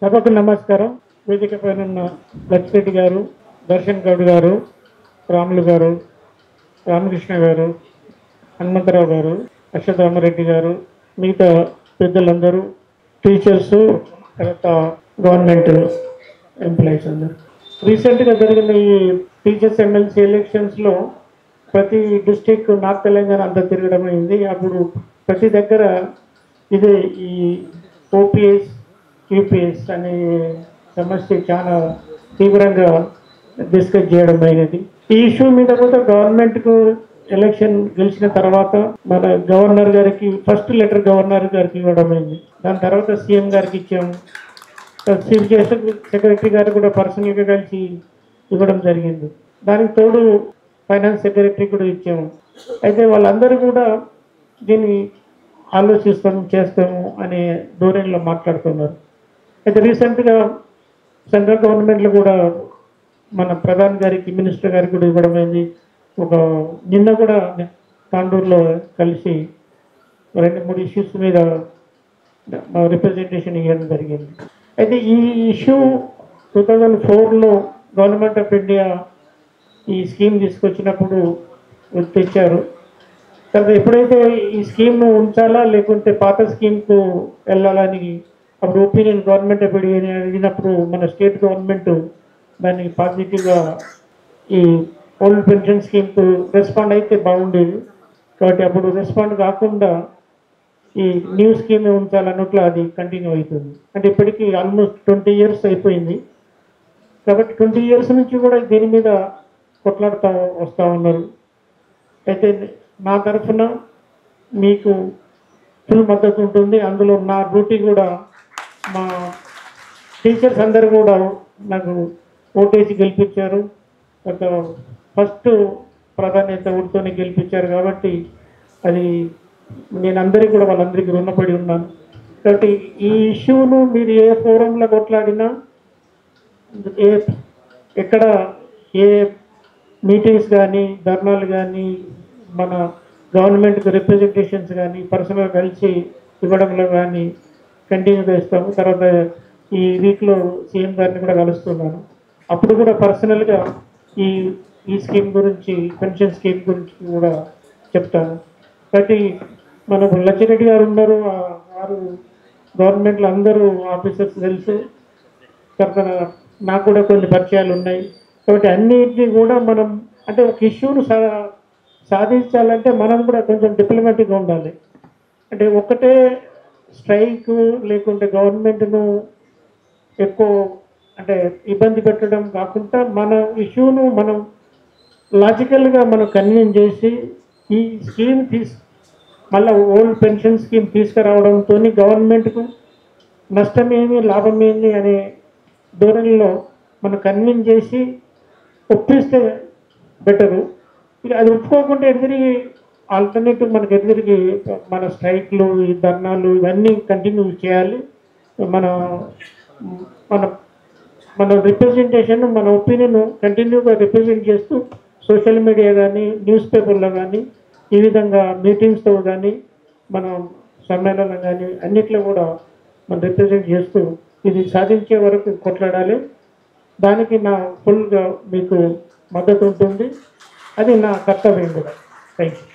సభకు నమస్కారం. వేదిక పైన ఉన్న లక్ష్రెడ్డి గారు, దర్శన్ గౌడ్ గారు, రాములు గారు, రామకృష్ణ గారు, హనుమంతరావు గారు, అశ్వత్థామరెడ్డి గారు, మిగతా పెద్దలందరూ, టీచర్స్, తర్వాత గవర్నమెంట్ ఎంప్లాయీస్ అందరూ. రీసెంట్గా జరిగిన ఈ టీచర్స్ ఎమ్మెల్సీ ఎలక్షన్స్లో ప్రతి డిస్టిక్ నార్త్ తెలంగాణ అంతా తిరగడం అయింది. అప్పుడు ప్రతి దగ్గర ఇదే ఈ ఓపీఎస్ యూపీఎస్ అనే సమస్య చాలా తీవ్రంగా డిస్కస్ చేయడం అయినది. ఈ ఇష్యూ మీద కూడా గవర్నమెంట్కు ఎలక్షన్ గెలిచిన తర్వాత మన గవర్నర్ గారికి ఫస్ట్ లెటర్ గవర్నర్ గారికి ఇవ్వడం అయింది. దాని తర్వాత సీఎం గారికి ఇచ్చాము. చీఫ్ సెక్రటరీ గారు కూడా పర్సనల్గా కలిసి ఇవ్వడం జరిగింది. దానికి తోడు ఫైనాన్స్ సెక్రటరీ కూడా ఇచ్చాము. అయితే వాళ్ళందరూ కూడా దీన్ని ఆలోచిస్తాము, చేస్తాము అనే ధోరణిలో మాట్లాడుతున్నారు. అయితే రీసెంట్గా సెంట్రల్ గవర్నమెంట్లో కూడా మన ప్రధాని గారికి, మినిస్టర్ గారికి కూడా ఇవ్వడం అయింది. నిన్న కూడా తాండూరులో కలిసి 2-3 ఇష్యూస్ మీద రిప్రజెంటేషన్ ఇవ్వడం జరిగింది. అయితే ఈ ఇష్యూ 2004లో గవర్నమెంట్ ఆఫ్ ఇండియా ఈ స్కీమ్ తీసుకొచ్చినప్పుడు తెచ్చారు. తర్వాత ఎప్పుడైతే ఈ స్కీమ్ను ఉంచాలా లేకుంటే పాత స్కీమ్కు వెళ్ళాలని అప్పుడు ఒపీనియన్ గవర్నమెంట్ ఎప్పుడు అడిగినప్పుడు మన స్టేట్ గవర్నమెంట్ దాన్ని పాజిటివ్గా ఈ ఓల్డ్ పెన్షన్ స్కీమ్కు రెస్పాండ్ అయితే బాగుండేది. కాబట్టి అప్పుడు రెస్పాండ్ కాకుండా ఈ న్యూ స్కీమ్ ఉంచాలన్నట్లు అది కంటిన్యూ అవుతుంది. అంటే ఇప్పటికీ ఆల్మోస్ట్ 20 years అయిపోయింది. కాబట్టి 20 years నుంచి కూడా దీని మీద కొట్లాడుతూ వస్తూ ఉన్నారు. అయితే నా తరఫున మీకు ఫుల్ మద్దతు ఉంటుంది. అందులో నా డ్యూటీ కూడా మా టీచర్స్ అందరూ కూడా నాకు ఓటేసి గెలిపించారు. ఫస్ట్ ప్రాధాన్యత ఓటుతోనే గెలిపించారు. కాబట్టి అది నేను అందరికీ కూడా వాళ్ళందరికీ రుణపడి ఉన్నాను. కాబట్టి ఈ ఇష్యూను మీరు ఏ ఫోరంలో కొట్లాడినా, ఎక్కడ ఏ మీటింగ్స్ కానీ, ధర్నాలు కానీ, మన గవర్నమెంట్కి రిప్రజెంటేషన్స్ కానీ, పర్సనల్గా కలిసి ఇవ్వడంలో కానీ కంటిన్యూగా ఇస్తాము. తర్వాత ఈ వీక్లో సీఎం గారిని కూడా కలుస్తున్నాను. అప్పుడు కూడా పర్సనల్గా ఈ స్కీమ్ గురించి, పెన్షన్ స్కీమ్ గురించి కూడా చెప్తాను. కాబట్టి మనకు లచ్చిరెడ్డి గారు ఉన్నారు, వారు గవర్నమెంట్లో అందరూ ఆఫీసర్స్ తెలుసు. తర్వాత నాకు కూడా కొన్ని పరిచయాలు ఉన్నాయి. కాబట్టి అన్నిటినీ కూడా మనం అంటే ఒక ఇష్యూను సాధించాలంటే మనం కూడా కొంచెం డిప్లొమాటిక్గా ఉండాలి. అంటే ఒకటే స్ట్రైక్ లేకుంటే గవర్నమెంట్ను ఎక్కువ అంటే ఇబ్బంది పెట్టడం కాకుండా మన ఇష్యూను మనం లాజికల్గా మనం కన్విన్స్ చేసి ఈ స్కీమ్ మళ్ళీ ఓల్డ్ పెన్షన్ స్కీమ్ తీసుకురావడంతో గవర్నమెంట్కు నష్టమేమి లాభమేమి అనే ధోరణిలో మనం కన్విన్స్ చేసి ఒప్పిస్తే బెటరు. ఇక అది ఒప్పుకోకుండా ఎదురికి ఆల్టర్నేటివ్ మనకు ఎదురికి మన స్ట్రైక్లు, ఈ ధర్నాలు ఇవన్నీ కంటిన్యూ చేయాలి. మన మన మన రిప్రజెంటేషన్, మన ఒపీనియన్ కంటిన్యూగా రిప్రజెంట్ చేస్తూ సోషల్ మీడియా కానీ, న్యూస్ పేపర్లో కానీ, ఈ విధంగా మీటింగ్స్తో కానీ, మన సమ్మేళనం కానీ అన్నిట్లో కూడా మనం రిప్రజెంట్ చేస్తూ ఇది సాధించే వరకు కొట్లాడాలి. దానికి నా ఫుల్గా మీకు మద్దతు ఉంటుంది. అది నా కర్తవ్యం కూడా. Thank you.